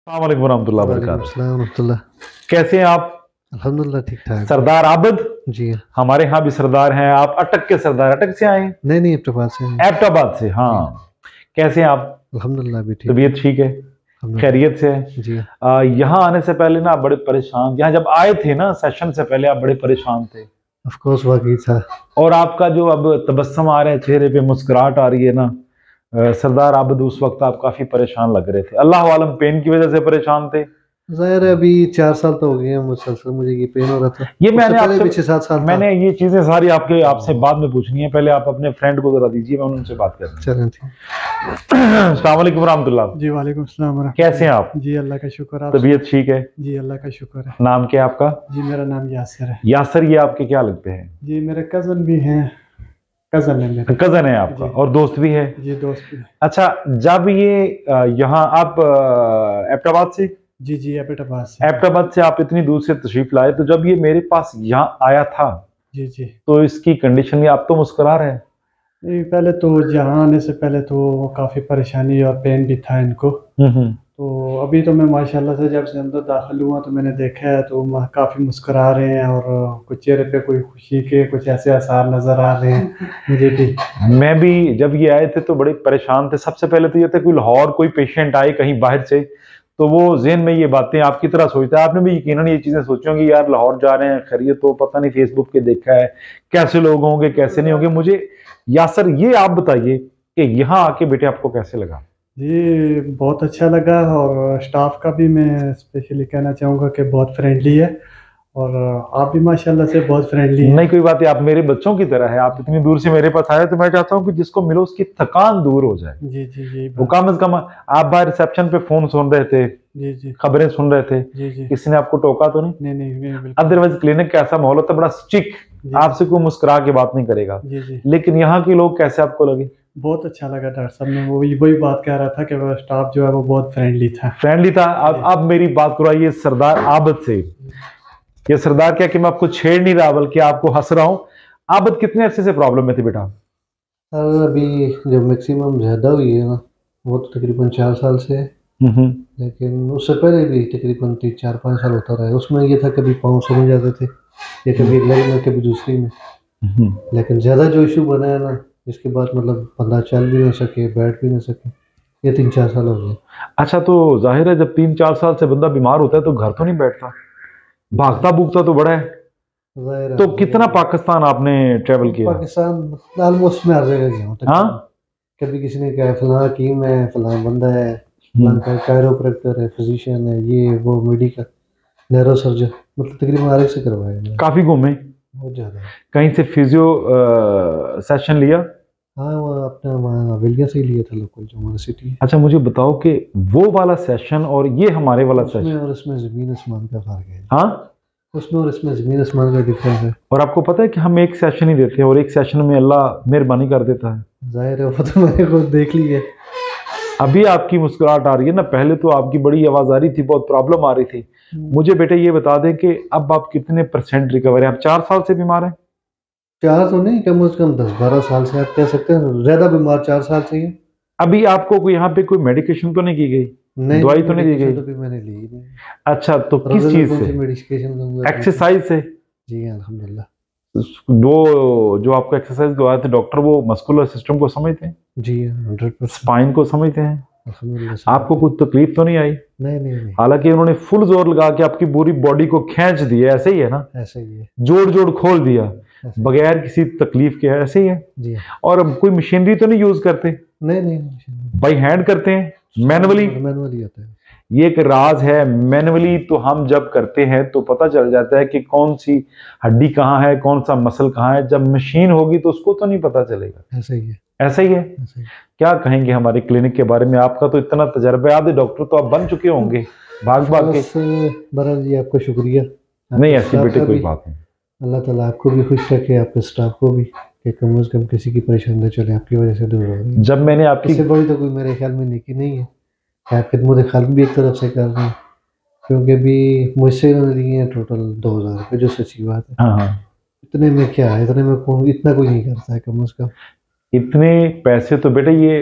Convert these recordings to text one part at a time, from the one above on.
अस्सलाम वालेकुम रहमतुल्लाहि व वालेकुम बरकातहू। अस्सलाम रहमतुल्लाह। कैसे हैं आप? अल्हम्दुलिल्लाह ठीक ठाक। सरदार आबद। जी। हमारे यहाँ भी सरदार हैं। आप अटक के सरदार, अटक से आए हैं? नहीं, नहीं इब्तिदाबाद से हैं। एबटाबाद से। जी। हाँ, कैसे हैं आप? अल्हम्दुलिल्लाह अभी ठीक है। तबीयत ठीक है? खैरियत से है? जी। यहाँ आने से पहले ना आप बड़े परेशान, यहाँ जब आए थे ना सेशन से पहले आप बड़े परेशान थे। ऑफ कोर्स वाक़ई था। और आपका जो अब तबस्सुम आ रहा है चेहरे पे, मुस्कुराहट आ रही है ना, सरदार आबद उस वक्त आप काफ़ी परेशान लग रहे थे। अल्लाह आलम पेन की वजह से परेशान थे। ज़ाहिर है अभी 4 साल तो हो गए हैं मुसलसल मुझे ये पेन हो रहा था। ये उससे मैंने पहले भी आपसे 6-7 साल था। मैंने ये चीज़ें सारी आपसे बाद में पूछनी है। पहले आप अपने फ्रेंड को ज़रा दीजिए, मैं उनसे बात करता हूँ। चलें ठीक। अस्सलाम वालेकुम रहमतुल्लाह। जी वालेकुम सलाम वरहमतुल्लाह। कैसे हैं आप? जी अल्लाह का शुक्र। आप तबीयत ठीक है? जी अल्लाह का शुक्र है। नाम क्या है आपका? जी मेरा नाम यासिर है। यासर, ये आपके क्या लगते हैं? जी मेरे कज़न भी हैं। कज़न है मेरे। कज़न है आपका जी। और दोस्त भी है? जी दोस्त भी है। अच्छा, जब ये यहाँ आप एबटाबाद से जी जी एबटाबाद से। एबटाबाद से आप इतनी दूर से तशरीफ लाए, तो जब ये मेरे पास यहाँ आया था जी जी। तो इसकी कंडीशन, ये आप तो मुस्कुरा रहे हैं। नहीं, पहले तो यहाँ आने से पहले तो काफ़ी परेशानी और पेन भी था इनको। तो अभी तो मैं माशाल्लाह से जब से अंदर दाखिल हुआ तो मैंने देखा है तो काफ़ी मुस्कुरा रहे हैं और कुछ चेहरे पे कोई खुशी के कुछ ऐसे आसार नज़र आ रहे हैं मुझे भी। मैं भी जब ये आए थे तो बड़े परेशान थे। सबसे पहले तो ये था कोई लाहौर कोई पेशेंट आए कहीं बाहर से, तो वो ज़हन में ये बातें आपकी तरह सोचता है। आपने भी यकीनन ये चीज़ें सोची होंगी, यार लाहौर जा रहे हैं, खैरियत तो पता नहीं, फेसबुक पे देखा है, कैसे लोग होंगे कैसे नहीं होंगे। मुझे यासर ये आप बताइए कि यहाँ आके बेटे आपको कैसे लगा? जी बहुत अच्छा लगा और स्टाफ का भी मैं स्पेशली कहना चाहूँगा कि बहुत फ्रेंडली है और आप भी माशाल्लाह से बहुत फ्रेंडली हैं। नहीं कोई बात नहीं, आप मेरे बच्चों की तरह है। आप इतनी दूर से मेरे पास आए तो मैं चाहता हूँ कि जिसको मिलो उसकी थकान दूर हो जाए। जी जी यही वो बात। कम से कम, आप बाहर रिसेप्शन पे फोन सुन रहे थे, जी जी खबरें सुन रहे थे, जी जी। किसी ने आपको टोका तो नहीं? नहीं नहीं नहीं बिल्कुल। अदरवाइज क्लिनिक का ऐसा माहौल होता है बड़ा स्ट्रिक्ट, जी आपसे कोई मुस्कुरा के बात नहीं करेगा। जी जी। लेकिन यहाँ के लोग कैसे आपको लगे? बहुत अच्छा लगा डॉक्टर साहब। मैं वही बात कह रहा था कि वो स्टाफ जो है वो बहुत फ्रेंडली था। फ्रेंडली था। अब मेरी बात करवाइए सरदार आबद से। ये सरदार क्या कि मैं आपको छेड़ नहीं रहा बल्कि आपको हंस रहा हूँ। आबद कितने अरसे से प्रॉब्लम में थे बेटा? सर अभी जो मैक्सिमम ज़्यादा हुई है ना वो तो तकरीबन 4 साल से है। लेकिन उससे पहले भी तकरीबन 3-4-5 साल होता रहा है। उसमें ये था कभी पाँव सूज जाते थे या कभी एक लेग में कभी दूसरी में। लेकिन ज़्यादा जो इशू बना है ना जिसके बाद मतलब बंदा चल भी ना सके बैठ भी ना सके, ये 3-4 साल हो गए। अच्छा, तो जाहिर है जब 3-4 साल से बंदा बीमार होता है तो घर तो नहीं बैठता, भागता भूगता तो बड़ा है। ज़ाहिर तो है कितना पाकिस्तान आपने ट्रेवल किया? पाकिस्तान ऑलमोस्ट मैं हर जगह गया हूँ हाँ? कभी किसी ने कहा फलां हकीम है, फलां बंदा है, फलां कायरोप्रैक्टर है, फिजिशियन है, ये वो मेडिकल नैरो सर्जन, मतलब तकरीबन हर एक से करवाया मैंने। काफी घूमे? बहुत ज़्यादा। कहीं से फिजियो सेशन लिया? हाँ वो अपना वहाँ विलिया से ही लिया था लोकल जो हमारा सिटी है। अच्छा, मुझे बताओ कि वो वाला सेशन और ये हमारे वाला उसमें सेशन। और इसमें ज़मीन आसमान का फ़र्क है। हाँ, उसमें और इसमें ज़मीन आसमान का डिफरेंस है। और आपको पता है कि हम एक सेशन ही देते हैं और एक सेशन में अल्लाह मेहरबानी कर देता है। ज़ाहिर है वो तो मैंने खुद देख ली है। अभी आपकी मुस्कुराहट आ रही है ना, पहले तो आपकी बड़ी आवाज आ रही थी, बहुत प्रॉब्लम आ रही थी। मुझे बेटे ये बता दें कि अब आप कितने % रिकवर हैं? आप 4 साल से बीमार हैं? 4 तो नहीं, कम से कम 10-12 साल से आप कह सकते हैं। ज़्यादा बीमार 4 साल से ही है। अभी आपको कोई यहाँ पे कोई मेडिकेशन तो नहीं की गई? नहीं, दवाई तो नहीं दी मेडिकेशन गई? तो भी मैंने ली ही नहीं। अच्छा, तो किस रोज़ाना चीज कौन सी से? मेडिकेशन लूँगा? एक्सरसाइज से? जी हाँ, अल्हम्दुलिल्लाह। वो जो आपको एक्सरसाइज दवाए थे डॉक्टर, वो मस्कुलर सिस्टम को समझते हैं, जी हाँ, 100%। स्पाइन को समझते हैं? अल्हम्दुलिल्लाह। आपको कुछ तकलीफ तो नहीं आई? नहीं नहीं नहीं, हालांकि उन्होंने फुल जोर लगा के आपकी पूरी बॉडी को खींच दिया, ऐसे ही है ना? ऐसा ही है। जोड़ जोड़ खोल दिया ऐसे बगैर किसी तकलीफ के, ऐसे ही है। जी हाँ। और अब कोई मशीनरी तो नहीं यूज करते? नहीं नहीं, बाई हैंड करते हैं, मैनुअली? मैनुअली होता है। ये एक राज है, मैनुअली तो हम जब करते हैं तो पता चल जाता है कि कौन सी हड्डी कहाँ है, कौन सा मसल कहाँ है। जब मशीन होगी तो उसको तो नहीं पता चलेगा। ऐसा ही है। ऐसा ही है। ऐसा ही। क्या कहेंगे हमारे क्लिनिक के बारे में? आपका तो इतना तजर्बा है, आधे डॉक्टर तो आप बन चुके होंगे भाग भाग के। बस बहरहाल जी आपका शुक्रिया। नहीं ऐसी बेटे कोई बात नहीं। अल्लाह ताला आपको भी खुश रखे, आपके स्टाफ को भी, कि कम से कम किसी की परेशानी चले आपकी वजह से दूर हो रही है। जब मैंने आपकी इससे बड़ी तो कोई मेरे ख्याल में नेकी नहीं है। आप खिदमत खाल भी एक तरफ से कर रहे हैं, क्योंकि अभी मुझसे इन्होंने लिए हैं टोटल 2000 रुपये, जो सच्ची बात है। हाँ हाँ, इतने में क्या है, इतने में कौन, इतना कोई नहीं करता है कम से कम। इतने पैसे तो बेटा ये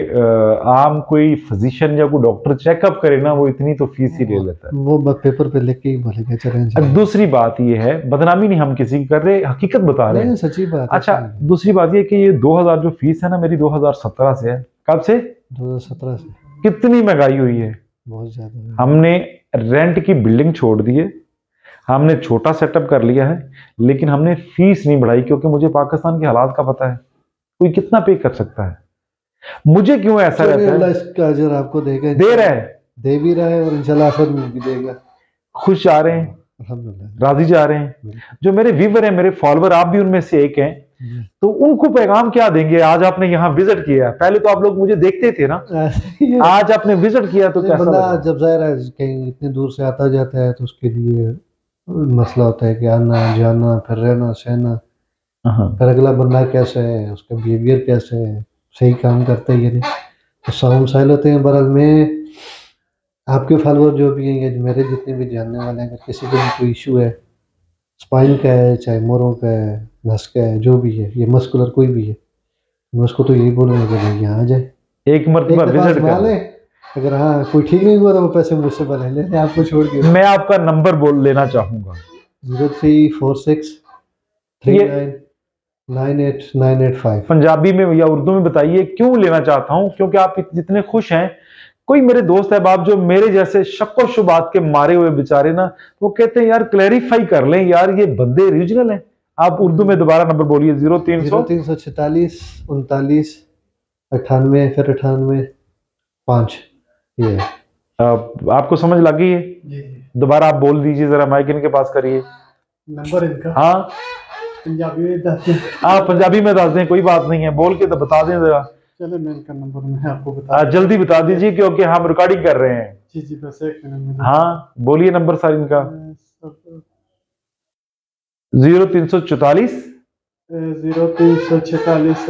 आम कोई फिजिशियन या कोई डॉक्टर चेकअप करे ना, वो इतनी तो फीस ही ले लेता है। वो पेपर पे लिख के ही बोलेगा चलें जी। अब दूसरी बात ये है, बदनामी नहीं हम किसी की कर रहे, हकीकत बता रहे हैं। नहीं, सच्ची बात है। अच्छा, दूसरी बात ये कि ये 2000 जो फीस है ना मेरी 2017 से है। कब से? 2017 से। कितनी महंगाई हुई है, बहुत ज्यादा। हमने रेंट की बिल्डिंग छोड़ दी है, हमने छोटा सेटअप कर लिया है, लेकिन हमने फीस नहीं बढ़ाई, क्योंकि मुझे पाकिस्तान के हालात का पता है, कोई कितना पे कर सकता है। मुझे क्यों ऐसा रहता है? अल्लाह इसका अजर आपको देगा, दे रहा है, दे भी रहा है, और इंशाल्लाह आखिरत में भी देगा। खुश जा रहे हैं, अल्हम्दुलिल्लाह, राजी जा रहे हैं। जो मेरे व्यूवर हैं, मेरे फॉलोअर, आप भी उनमें से एक हैं, तो उनको पैगाम क्या देंगे? आज आपने यहाँ विजिट किया, पहले तो आप लोग मुझे देखते थे ना, आज आपने विजिट किया तो कैसा बंदा लगा? जब जाहिर है कहीं इतने दूर से आता जाता है तो उसके लिए मसला होता है कि आना जाना, फिर रहना सहना, फिर अगला बंदा कैसा है, उसका बिहेवियर कैसा है, सही काम करता है या नहीं, तो सवाल मसाइल होते हैं। बहरहाल मैं आपके फॉलोअर जो भी हैं या मेरे जितने भी जानने वाले हैं, अगर किसी को भी कोई इशू है, स्पाइन का है, चाहे मोरों का है, नस का है, जो भी है, ये मस्कुलर कोई भी है, मैं उसको तो यही बोलूँगा कि भाई यहाँ आ जाए, एक मरतबा विजिट कर ले। अगर हाँ कोई ठीक नहीं हुआ तो वो पैसे मुझसे भले लेने, आपको छोड़ के। मैं आपका नंबर बोल लेना चाहूंगा, 0346 399895। पंजाबी में या उर्दू में बताइए क्यों लेना चाहता हूं, क्योंकि आप जितने खुश हैं, कोई मेरे दोस्त है बाप जो मेरे जैसे शक्को शुबात के मारे हुए बेचारे ना, वो कहते हैं यार क्लैरिफाई कर लें यार, ये बंदे रीजनल हैं। आप उर्दू में दोबारा नंबर बोलिए। 0346 39 98 फिर 98 5। ये आपको समझ लग गई है? दोबारा आप बोल दीजिए जरा, माइक इनके पास करिए नंबर इनका। हाँ पंजाबी में दस दें। हाँ पंजाबी में दस दें, कोई बात नहीं है, बोल के तो बता दें जरा। चलो मैं इनका नंबर मैं आपको बता जल्दी बता दीजिए क्योंकि हम रिकॉर्डिंग कर रहे हैं। जी जी, बस एक मिनट में। हाँ बोलिए नंबर सर इनका। 0344 0346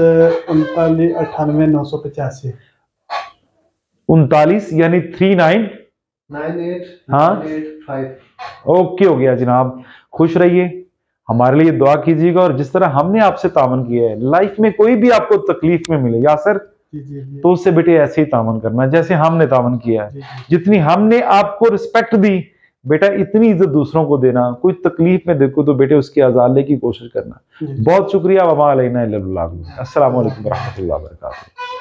39 98 985 39 यानी 39 हाँ 9895। ओके हो गया जनाब, खुश रहिए, हमारे लिए दुआ कीजिएगा। और जिस तरह हमने आपसे तावन किया है, लाइफ में कोई भी आपको तकलीफ में मिले या सर, तो उससे बेटे ऐसे ही तावन करना जैसे हमने तावन किया है। जितनी हमने आपको रिस्पेक्ट दी बेटा, इतनी इज्जत दूसरों को देना। कोई तकलीफ में देखो तो बेटे उसकी आजाद की कोशिश करना। बहुत शुक्रिया। वमा अलैना इल्ला अल बलाग। अस्सलाम वालेकुम व रहमतुल्लाहि व बरकातुहू।